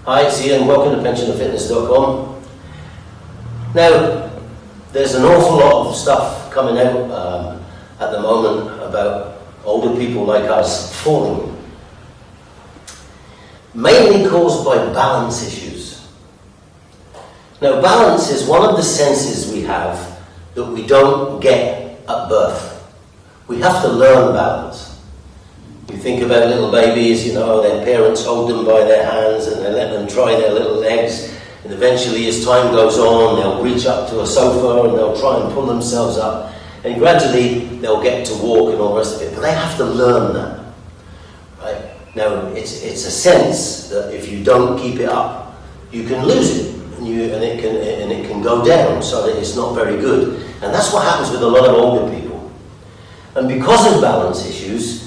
Hi, it's Ian. Welcome to pensionerfitness.com. Now, there's an awful lot of stuff coming out at the moment about older people like us falling, mainly caused by balance issues. Now, balance is one of the senses we have that we don't get at birth. We have to learn balance. You think about little babies, their parents hold them by their hands and they let them try their little legs, and eventually as time goes on they'll reach up to a sofa and they'll try and pull themselves up, and gradually they'll get to walk and all the rest of it, but they have to learn that. Right? Now it's a sense that if you don't keep it up, you can lose it, and it can go down, so that it's not very good. And that's what happens with a lot of older people. And because of balance issues,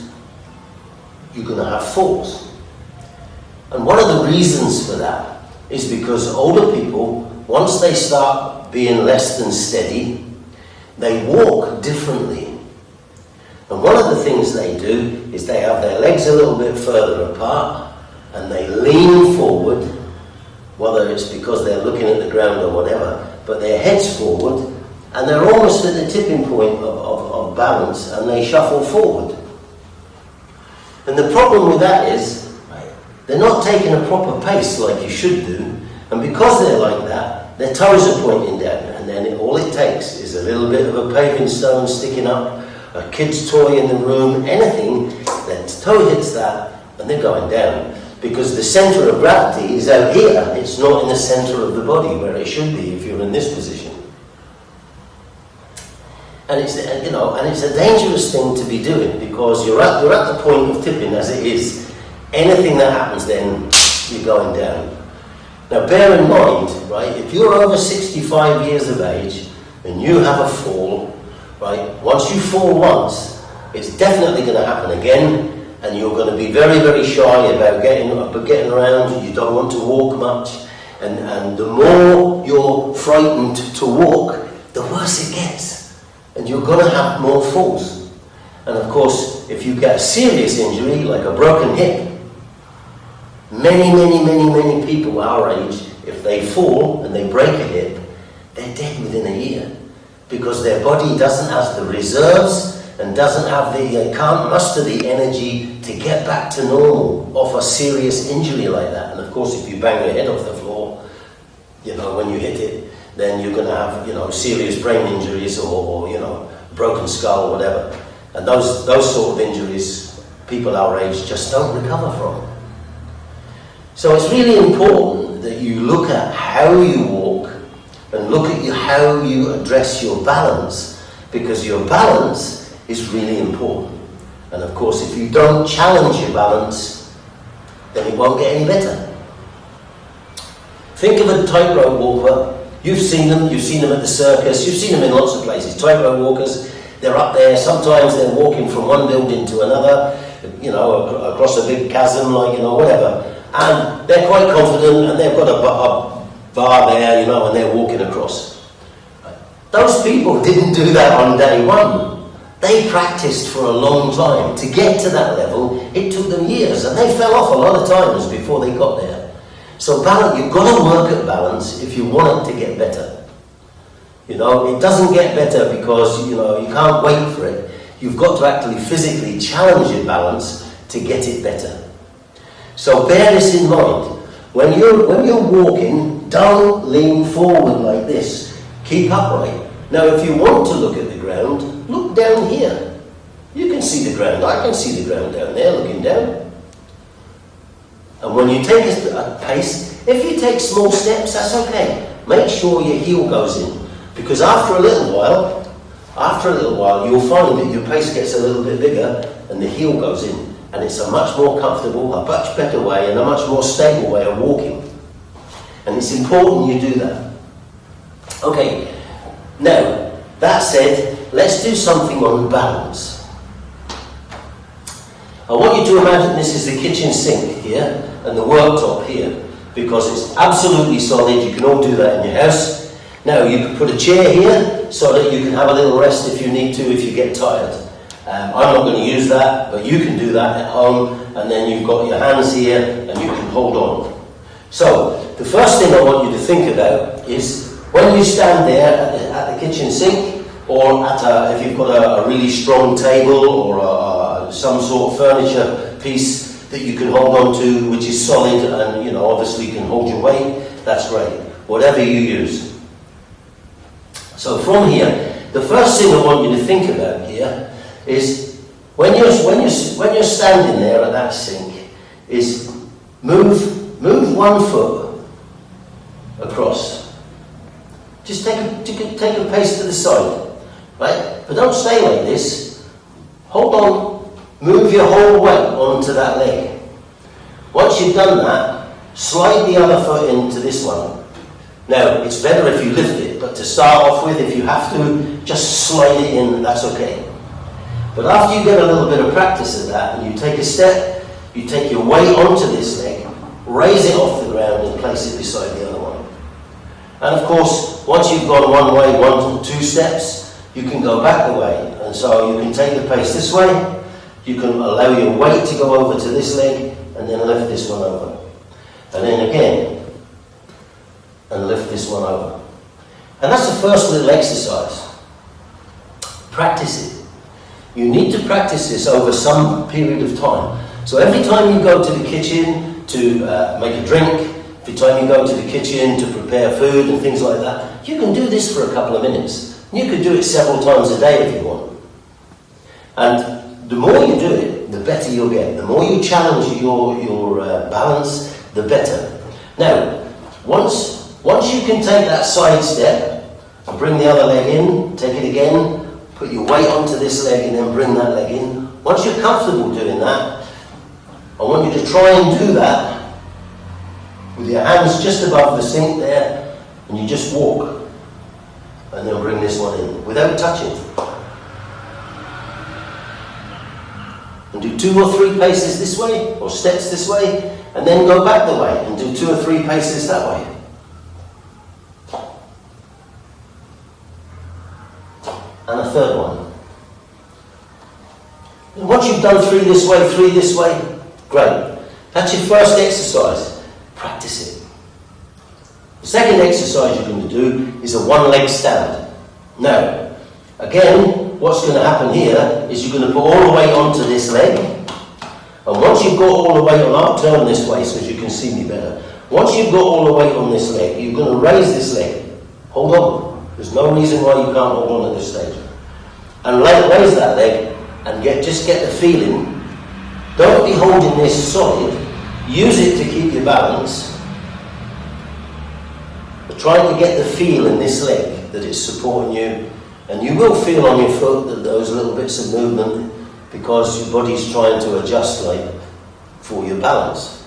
you're going to have falls. And one of the reasons for that is because older people, once they start being less than steady, they walk differently. And one of the things they do is they have their legs a little bit further apart and they lean forward, whether it's because they're looking at the ground or whatever, but their head's forward and they're almost at the tipping point of balance, and they shuffle forward. And the problem with that is, they're not taking a proper pace like you should do, and because they're like that, their toes are pointing down, and then all it takes is a little bit of a paving stone sticking up, a kid's toy in the room, anything, their toe hits that, and they're going down. Because the centre of gravity is out here, it's not in the centre of the body where it should be if you're in this position. And it's a dangerous thing to be doing, because you're at the point of tipping as it is. Anything that happens then, you're going down. Now bear in mind, right, if you're over 65 years of age and you have a fall, right, once you fall once, it's definitely going to happen again, and you're going to be very, very shy about getting around. You don't want to walk much, and the more you're frightened to walk, the worse it gets. And you're going to have more falls. And of course, if you get a serious injury, like a broken hip, many people our age, if they fall and they break a hip, they're dead within a year. Because their body doesn't have the reserves and can't muster the energy to get back to normal off a serious injury like that. And of course, if you bang your head off the floor, when you hit it, then you're going to have, serious brain injuries or broken skull, whatever. And those sort of injuries, people our age just don't recover from. So it's really important that you look at how you walk and look at how you address your balance, because your balance is really important. And of course, if you don't challenge your balance, then it won't get any better. Think of a tightrope walker. You've seen them at the circus, you've seen them in lots of places. Tightrope walkers, they're up there, sometimes they're walking from one building to another, across a big chasm, whatever. And they're quite confident, and they've got a bar there, and they're walking across. Those people didn't do that on day one. They practiced for a long time. To get to that level, it took them years, and they fell off a lot of times before they got there. So balance, you've got to work at balance if you want it to get better. It doesn't get better because, you can't wait for it. You've got to actually physically challenge your balance to get it better. So bear this in mind. When you're walking, don't lean forward like this. Keep upright. Now, if you want to look at the ground, look down here. You can see the ground. I can see the ground down there, looking down. And when you take a pace, if you take small steps, that's okay. Make sure your heel goes in. Because after a little while, you'll find that your pace gets a little bit bigger and the heel goes in. And it's a much more comfortable, a much better way, and a much more stable way of walking. And it's important you do that. Okay, now, that said, let's do something on balance. I want you to imagine this is the kitchen sink here and the worktop here, because it's absolutely solid. You can all do that in your house. Now you can put a chair here so that you can have a little rest if you need to, if you get tired. I'm not going to use that, but you can do that at home, and then you've got your hands here and you can hold on. So, the first thing I want you to think about is when you stand there at the kitchen sink, or if you've got a really strong table or some sort of furniture piece that you can hold on to, which is solid and obviously can hold your weight, that's great. Whatever you use. So from here, the first thing I want you to think about here is when you're standing there at that sink, is move 1 foot across. Just take a pace to the side, right? But don't stay like this. Hold on. Move your whole weight onto that leg. Once you've done that, slide the other foot into this one. Now, it's better if you lift it, but to start off with, if you have to, just slide it in, that's okay. But after you get a little bit of practice at that, and you take a step, you take your weight onto this leg, raise it off the ground and place it beside the other one. And of course, once you've gone one way, 1 to 2 steps, you can go back the way. And so you can take the pace this way, you can allow your weight to go over to this leg, and then lift this one over. And then again, and lift this one over. And that's the first little exercise. Practice it. You need to practice this over some period of time. So every time you go to the kitchen to make a drink, every time you go to the kitchen to prepare food and things like that, you can do this for a couple of minutes. You can do it several times a day if you want. And the more you do it, the better you'll get. The more you challenge your balance, the better. Now, once you can take that side step and bring the other leg in, take it again, put your weight onto this leg and then bring that leg in. Once you're comfortable doing that, I want you to try and do that with your hands just above the sink there, and you just walk and then bring this one in without touching. And do 2 or 3 paces this way, or steps this way, and then go back the way and do 2 or 3 paces that way. And a third one. And once you've done 3 this way, great. That's your first exercise. Practice it. The second exercise you're going to do is a 1-leg stand. Now, again, what's going to happen here is you're going to put all the weight onto this leg. And once you've got all the weight on, I'll turn this way so you can see me better. Once you've got all the weight on this leg, you're going to raise this leg. Hold on. There's no reason why you can't hold on at this stage. And raise that leg and just get the feeling. Don't be holding this solid. Use it to keep your balance. But try to get the feel in this leg that it's supporting you. And you will feel on your foot that those little bits of movement because your body's trying to adjust for your balance.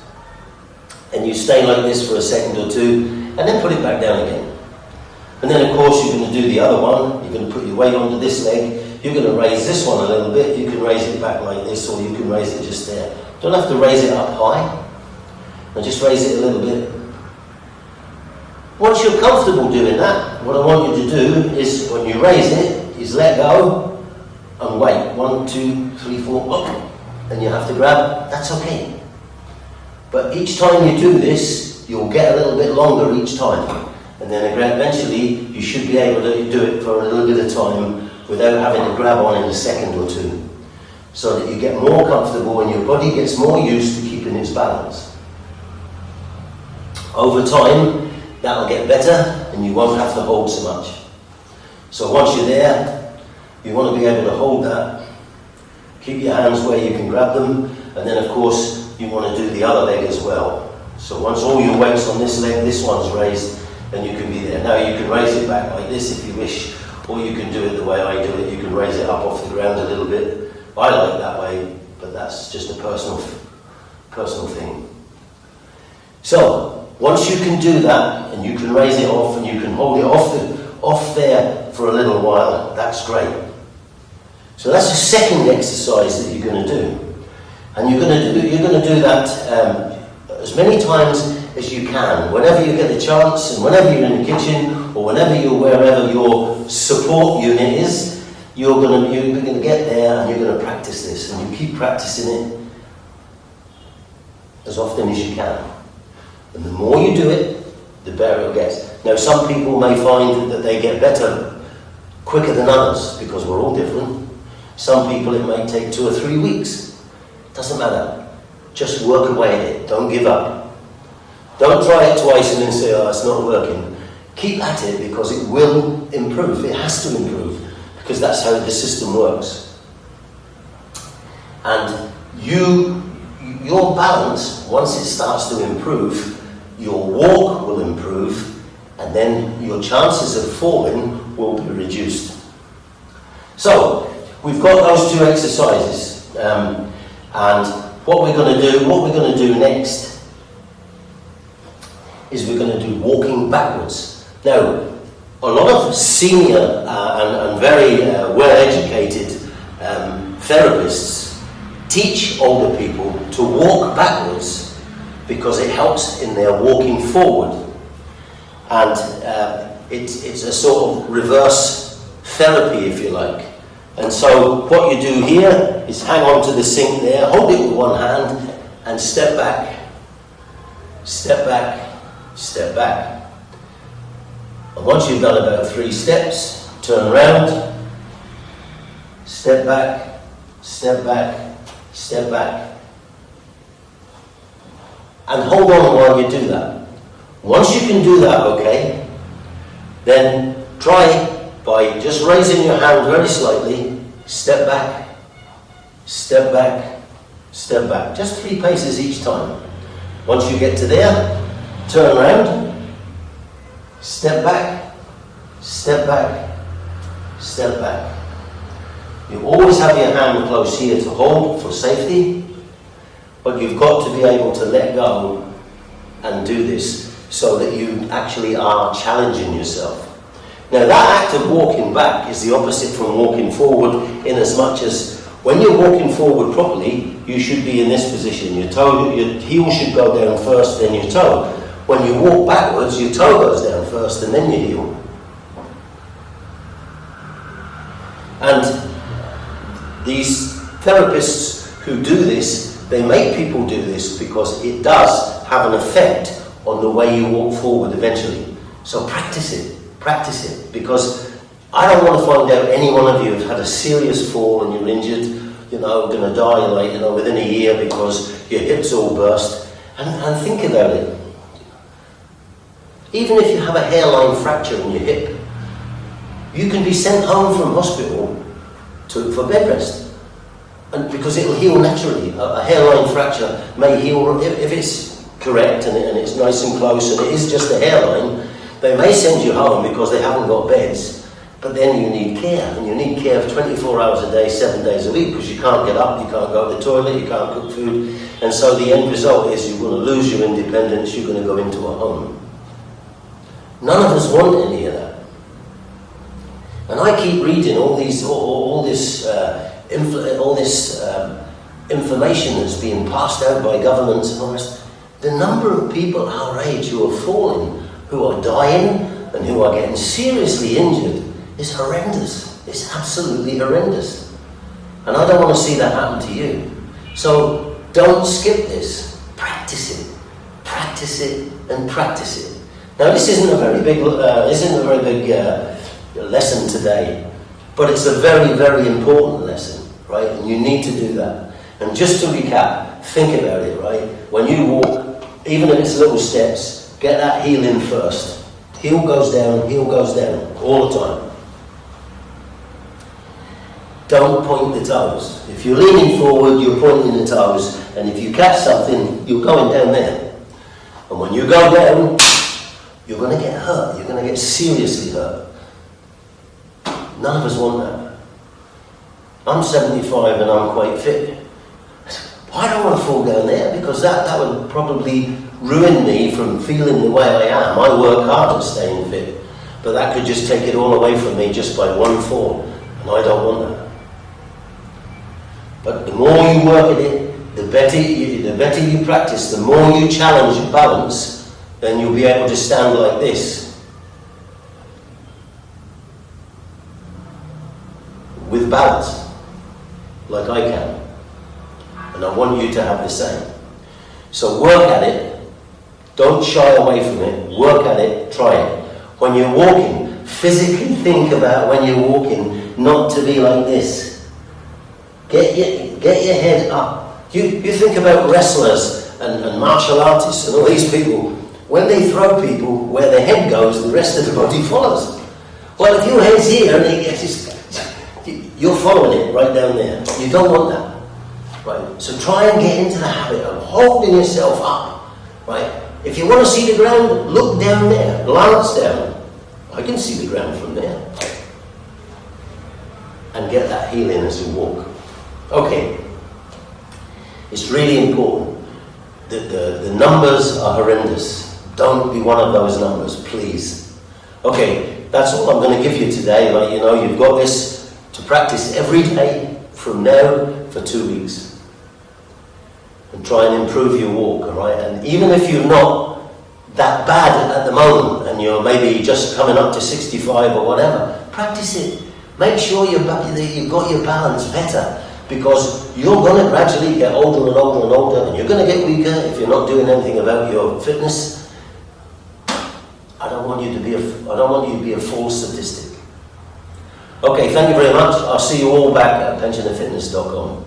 And you stay like this for a second or 2 and then put it back down again. And then of course you're going to do the other one. You're going to put your weight onto this leg. You're going to raise this one a little bit. You can raise it back like this, or you can raise it just there. Don't have to raise it up high. And just raise it a little bit. Once you're comfortable doing that, what I want you to do is, when you raise it, is let go and wait. 1, 2, 3, 4, up. And you have to grab. That's okay. But each time you do this, you'll get a little bit longer each time. And then eventually you should be able to do it for a little bit of time without having to grab on in a second or 2. So that you get more comfortable and your body gets more used to keeping its balance. Over time, that'll get better and you won't have to hold so much. So once you're there, you want to be able to hold that. Keep your hands where you can grab them, and then of course you want to do the other leg as well. So once all your weight's on this leg, this one's raised, then you can be there. Now you can raise it back like this if you wish, or you can do it the way I do it. You can raise it up off the ground a little bit. I like that way, but that's just a personal thing. So once you can do that, and you can raise it off, and you can hold it off there for a little while, that's great. So that's the second exercise that you're going to do, and you're going to do that as many times as you can, whenever you get the chance, and whenever you're in the kitchen, or wherever your support unit is, you're going to get there and you're going to practice this, and you keep practicing it as often as you can. And the more you do it, the better it gets. Now, some people may find that they get better quicker than others, because we're all different. Some people it may take 2 or 3 weeks. Doesn't matter. Just work away at it. Don't give up. Don't try it twice and then say, oh, it's not working. Keep at it, because it will improve. It has to improve, because that's how the system works. And your balance, once it starts to improve, your walk will improve, and then your chances of falling will be reduced. So, we've got those 2 exercises, and what we're going to do next is we're going to do walking backwards. Now, a lot of senior and very well-educated therapists teach older people to walk backwards because it helps in their walking forward. And it's a sort of reverse therapy, if you like. And so what you do here is hang on to the sink there, hold it with one hand, and step back, step back, step back. And once you've done about 3 steps, turn around, step back, step back, step back. And hold on while you do that. Once you can do that, okay, then try by just raising your hand very slightly, step back, step back, step back. Just 3 paces each time. Once you get to there, turn around, step back, step back, step back. You always have your hand close here to hold for safety, but you've got to be able to let go and do this so that you actually are challenging yourself. Now, that act of walking back is the opposite from walking forward, in as much as when you're walking forward properly, you should be in this position. Your heel should go down first, then your toe. When you walk backwards, your toe goes down first and then your heel. And these therapists who do this, they make people do this because it does have an effect on the way you walk forward eventually. So practice it, because I don't want to find out any one of you have had a serious fall and you're injured, going to die within a year because your hips all burst. And think about it. Even if you have a hairline fracture in your hip, you can be sent home from hospital for bed rest, and because it will heal naturally. A hairline fracture may heal if it's correct and it's nice and close and it is just a hairline. They may send you home because they haven't got beds, but then you need care, and you need care for 24 hours a day, 7 days a week, because you can't get up, you can't go to the toilet, you can't cook food, and so the end result is you're going to lose your independence, you're going to go into a home. None of us want any of that. And I keep reading all this information that's being passed out by governments and all this. The number of people our age who are falling, who are dying, and who are getting seriously injured is horrendous. It's absolutely horrendous. And I don't want to see that happen to you. So don't skip this. Practice it, and practice it. Now, this isn't a very big lesson today, but it's a very, very important lesson, right? And you need to do that. And just to recap, think about it, right? When you walk, even if it's little steps, get that heel in first. Heel goes down, all the time. Don't point the toes. If you're leaning forward, you're pointing the toes, and if you catch something, you're going down there. And when you go down, you're going to get hurt. You're going to get seriously hurt. None of us want that. I'm 75 and I'm quite fit. I don't want to fall down there, because that would probably ruin me from feeling the way I am. I work hard at staying fit, but that could just take it all away from me just by one fall, and I don't want that. But the more you work at it, the better you practice, the more you challenge your balance, then you'll be able to stand like this, with balance, like I can. And I want you to have the same. So work at it. Don't shy away from it. Work at it. Try it. When you're walking, physically think about when you're walking not to be like this. Get your head up. You think about wrestlers and martial artists and all these people. When they throw people, where the head goes, the rest of the body follows. Well, if your head's here, you're following it right down there. You don't want that. Right? So try and get into the habit of holding yourself up. Right? If you want to see the ground, look down there. Glance down. I can see the ground from there. And get that healing as you walk. Okay. It's really important. The numbers are horrendous. Don't be one of those numbers, please. Okay, that's all I'm going to give you today. Like, you've got this to practice every day from now for 2 weeks. And try and improve your walk, all right? And even if you're not that bad at the moment, and you're maybe just coming up to 65 or whatever, practice it. Make sure you've got your balance better, because you're going to gradually get older and older and older, and you're going to get weaker if you're not doing anything about your fitness. I don't want you to be a false statistic. Okay, thank you very much. I'll see you all back at pensionandfitness.com.